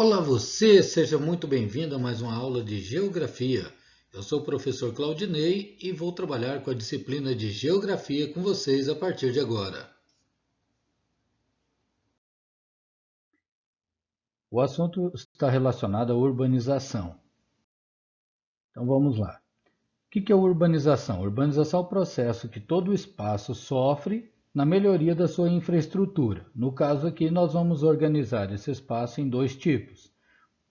Olá você, seja muito bem-vindo a mais uma aula de Geografia. Eu sou o professor Claudinei e vou trabalhar com a disciplina de Geografia com vocês a partir de agora. O assunto está relacionado à urbanização. Então vamos lá. O que é urbanização? Urbanização é o processo que todo o espaço sofre na melhoria da sua infraestrutura. No caso aqui, nós vamos organizar esse espaço em dois tipos: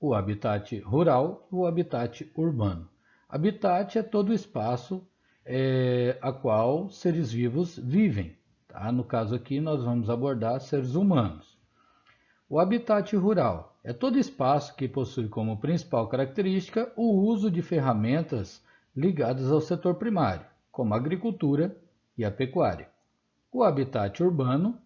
o habitat rural e o habitat urbano. Habitat é todo o espaço a qual seres vivos vivem. Tá? No caso aqui, nós vamos abordar seres humanos. O habitat rural é todo espaço que possui como principal característica o uso de ferramentas ligadas ao setor primário, como a agricultura e a pecuária. O habitat urbano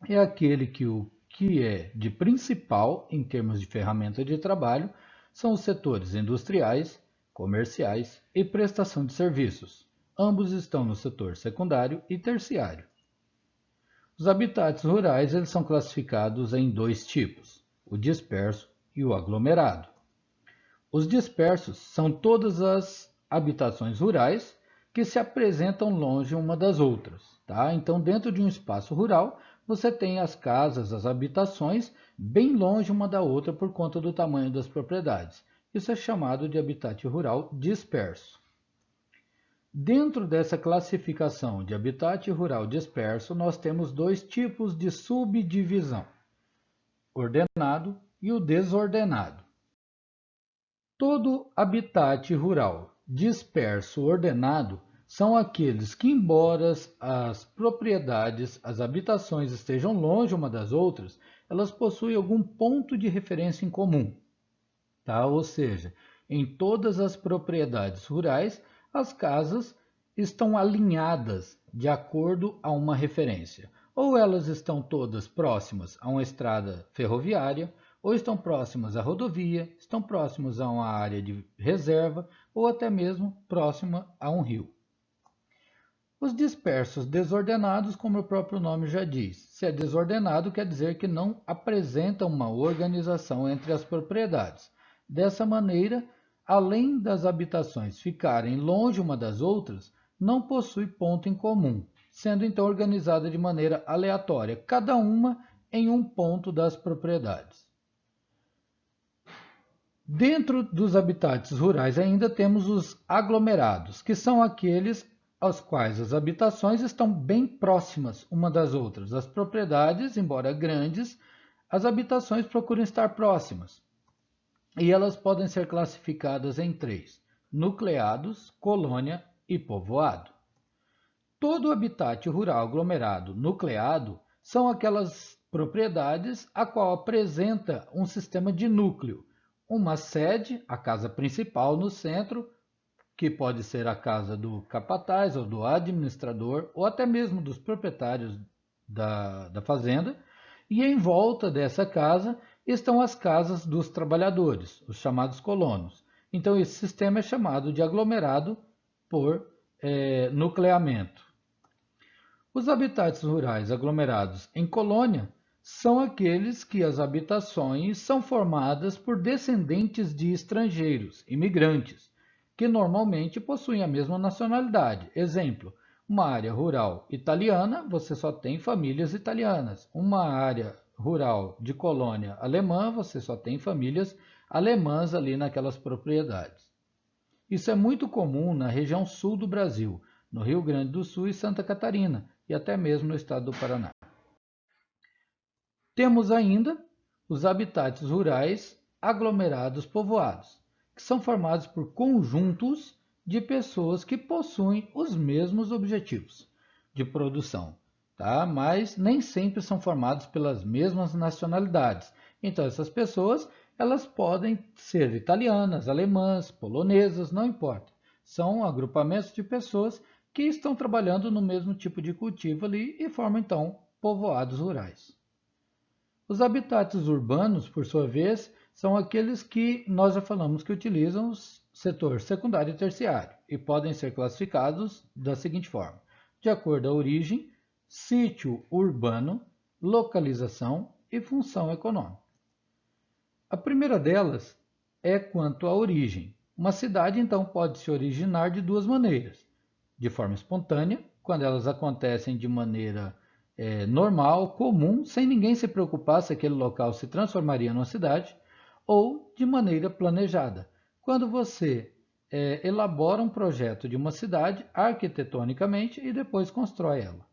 é aquele que o que é de principal em termos de ferramenta de trabalho são os setores industriais, comerciais e prestação de serviços. Ambos estão no setor secundário e terciário. Os habitats rurais eles são classificados em dois tipos: o disperso e o aglomerado. Os dispersos são todas as habitações rurais que se apresentam longe uma das outras. Tá? Então, dentro de um espaço rural, você tem as casas, as habitações, bem longe uma da outra por conta do tamanho das propriedades. Isso é chamado de habitat rural disperso. Dentro dessa classificação de habitat rural disperso, nós temos dois tipos de subdivisão: ordenado e o desordenado. Todo habitat rural disperso ordenado são aqueles que, embora as propriedades, as habitações estejam longe uma das outras, elas possuem algum ponto de referência em comum. Tá? Ou seja, em todas as propriedades rurais, as casas estão alinhadas de acordo a uma referência. Ou elas estão todas próximas a uma estrada ferroviária, ou estão próximas à rodovia, estão próximas a uma área de reserva, ou até mesmo próxima a um rio. Os dispersos desordenados, como o próprio nome já diz, se é desordenado quer dizer que não apresenta uma organização entre as propriedades. Dessa maneira, além das habitações ficarem longe uma das outras, não possui ponto em comum, sendo então organizada de maneira aleatória, cada uma em um ponto das propriedades. Dentro dos habitats rurais ainda temos os aglomerados, que são aqueles aos quais as habitações estão bem próximas uma das outras. As propriedades, embora grandes, as habitações procuram estar próximas. E elas podem ser classificadas em três: nucleados, colônia e povoado. Todo habitat rural aglomerado nucleado são aquelas propriedades a qual apresenta um sistema de núcleo, uma sede, a casa principal no centro, que pode ser a casa do capataz ou do administrador, ou até mesmo dos proprietários da fazenda, e em volta dessa casa estão as casas dos trabalhadores, os chamados colonos. Então, esse sistema é chamado de aglomerado por nucleamento. Os habitats rurais aglomerados em colônia são aqueles que as habitações são formadas por descendentes de estrangeiros, imigrantes, que normalmente possuem a mesma nacionalidade. Exemplo, uma área rural italiana, você só tem famílias italianas. Uma área rural de colônia alemã, você só tem famílias alemãs ali naquelas propriedades. Isso é muito comum na região sul do Brasil, no Rio Grande do Sul e Santa Catarina, e até mesmo no estado do Paraná. Temos ainda os habitats rurais aglomerados povoados, que são formados por conjuntos de pessoas que possuem os mesmos objetivos de produção, tá? Mas nem sempre são formados pelas mesmas nacionalidades. Então essas pessoas, elas podem ser italianas, alemãs, polonesas, não importa. São agrupamentos de pessoas que estão trabalhando no mesmo tipo de cultivo ali e formam então povoados rurais. Os habitats urbanos, por sua vez, são aqueles que nós já falamos que utilizam o setor secundário e terciário e podem ser classificados da seguinte forma: de acordo à origem, sítio urbano, localização e função econômica. A primeira delas é quanto à origem. Uma cidade, então, pode se originar de duas maneiras: de forma espontânea, quando elas acontecem de maneira normal, comum, sem ninguém se preocupar se aquele local se transformaria numa cidade, ou de maneira planejada, quando você elabora um projeto de uma cidade arquitetonicamente e depois constrói ela.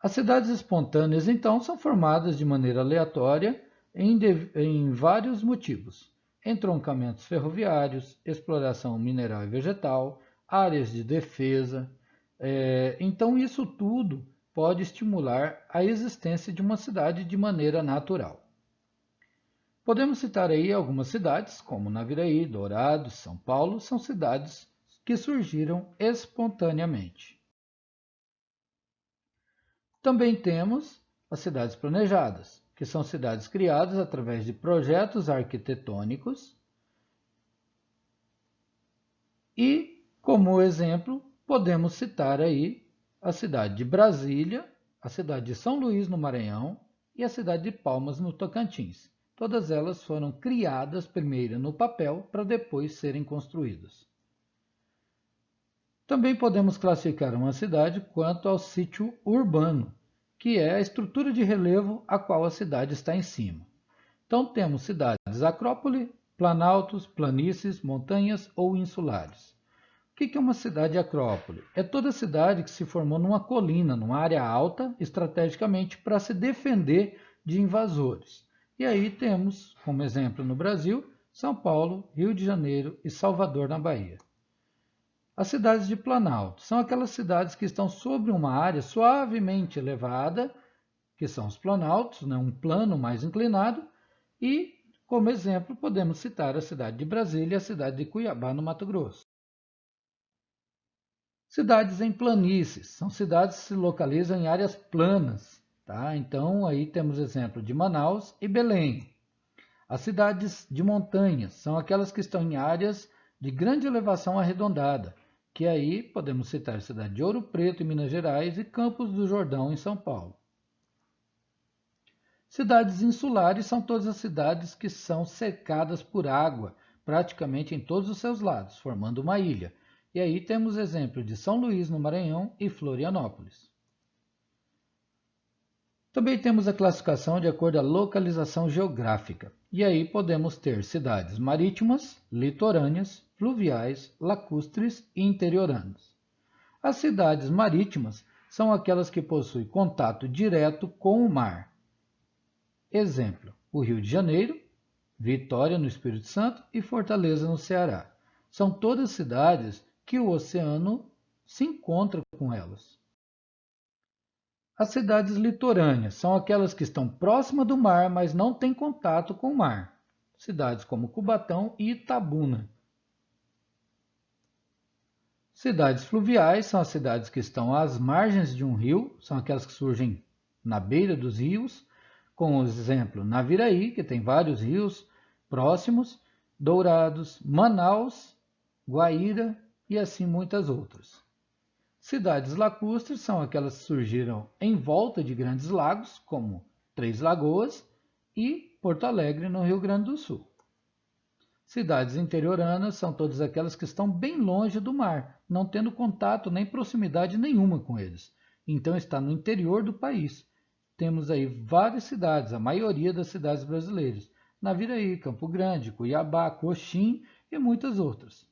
As cidades espontâneas, então, são formadas de maneira aleatória em vários motivos: entroncamentos ferroviários, exploração mineral e vegetal, áreas de defesa. Então, isso tudo pode estimular a existência de uma cidade de maneira natural. Podemos citar aí algumas cidades, como Naviraí, Dourados, São Paulo, são cidades que surgiram espontaneamente. Também temos as cidades planejadas, que são cidades criadas através de projetos arquitetônicos e, como exemplo, podemos citar aí a cidade de Brasília, a cidade de São Luís, no Maranhão, e a cidade de Palmas, no Tocantins. Todas elas foram criadas primeiro no papel para depois serem construídas. Também podemos classificar uma cidade quanto ao sítio urbano, que é a estrutura de relevo a qual a cidade está em cima. Então temos cidades acrópole, planaltos, planícies, montanhas ou insulares. O que é uma cidade acrópole? É toda cidade que se formou numa colina, numa área alta, estrategicamente para se defender de invasores. E aí temos, como exemplo no Brasil, São Paulo, Rio de Janeiro e Salvador, na Bahia. As cidades de Planalto são aquelas cidades que estão sobre uma área suavemente elevada, que são os planaltos, né, um plano mais inclinado, e, como exemplo, podemos citar a cidade de Brasília e a cidade de Cuiabá, no Mato Grosso. Cidades em planícies são cidades que se localizam em áreas planas. Tá? Então, aí temos exemplo de Manaus e Belém. As cidades de montanhas são aquelas que estão em áreas de grande elevação arredondada, que aí podemos citar a cidade de Ouro Preto, em Minas Gerais, e Campos do Jordão, em São Paulo. Cidades insulares são todas as cidades que são cercadas por água, praticamente em todos os seus lados, formando uma ilha. E aí temos exemplo de São Luís, no Maranhão, e Florianópolis. Também temos a classificação de acordo com a localização geográfica. E aí podemos ter cidades marítimas, litorâneas, fluviais, lacustres e interioranas. As cidades marítimas são aquelas que possuem contato direto com o mar. Exemplo: o Rio de Janeiro, Vitória, no Espírito Santo, e Fortaleza, no Ceará. São todas cidades que o oceano se encontra com elas. As cidades litorâneas são aquelas que estão próximas do mar, mas não têm contato com o mar. Cidades como Cubatão e Itabuna. Cidades fluviais são as cidades que estão às margens de um rio, são aquelas que surgem na beira dos rios, com o exemplo Naviraí, que tem vários rios próximos, Dourados, Manaus, Guaíra e assim muitas outras. Cidades lacustres são aquelas que surgiram em volta de grandes lagos, como Três Lagoas e Porto Alegre, no Rio Grande do Sul. Cidades interioranas são todas aquelas que estão bem longe do mar, não tendo contato nem proximidade nenhuma com eles. Então está no interior do país. Temos aí várias cidades, a maioria das cidades brasileiras. Naviraí, Campo Grande, Cuiabá, Coxim e muitas outras.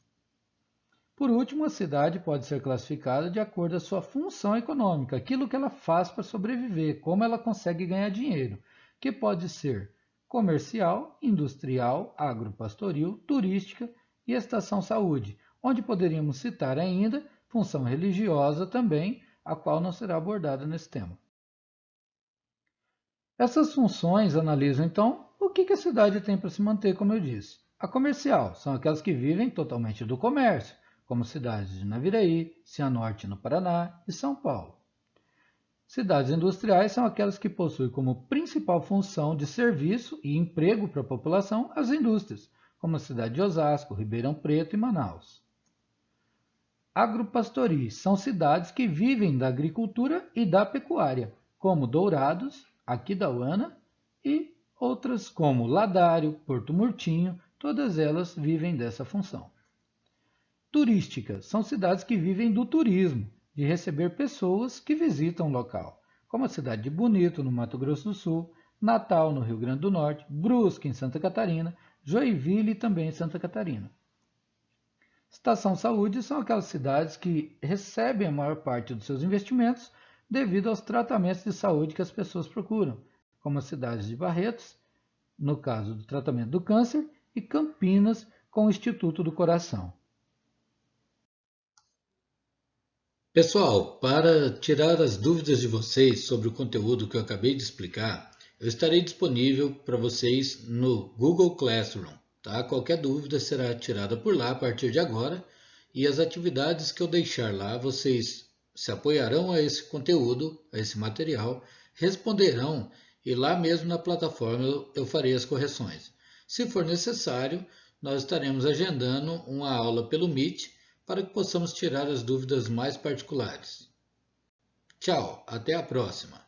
Por último, a cidade pode ser classificada de acordo com a sua função econômica, aquilo que ela faz para sobreviver, como ela consegue ganhar dinheiro, que pode ser comercial, industrial, agropastoril, turística e estação saúde, onde poderíamos citar ainda função religiosa também, a qual não será abordada nesse tema. Essas funções analisam então o que a cidade tem para se manter, como eu disse. A comercial são aquelas que vivem totalmente do comércio, como cidades de Naviraí, Cianorte, no Paraná, e São Paulo. Cidades industriais são aquelas que possuem como principal função de serviço e emprego para a população as indústrias, como a cidade de Osasco, Ribeirão Preto e Manaus. Agropastoris são cidades que vivem da agricultura e da pecuária, como Dourados, Aquidauana e Outras, como Ladário, Porto Murtinho, todas elas vivem dessa função. Turísticas são cidades que vivem do turismo, de receber pessoas que visitam o local, como a cidade de Bonito, no Mato Grosso do Sul, Natal, no Rio Grande do Norte, Brusque, em Santa Catarina, Joinville, também em Santa Catarina. Estação Saúde são aquelas cidades que recebem a maior parte dos seus investimentos devido aos tratamentos de saúde que as pessoas procuram, como as cidades de Barretos, no caso do tratamento do câncer, e Campinas, com o Instituto do Coração. Pessoal, para tirar as dúvidas de vocês sobre o conteúdo que eu acabei de explicar, eu estarei disponível para vocês no Google Classroom. Tá? Qualquer dúvida será tirada por lá a partir de agora e as atividades que eu deixar lá, vocês se apoiarão a esse conteúdo, a esse material, responderão e lá mesmo na plataforma eu farei as correções. Se for necessário, nós estaremos agendando uma aula pelo Meet para que possamos tirar as dúvidas mais particulares. Tchau, até a próxima!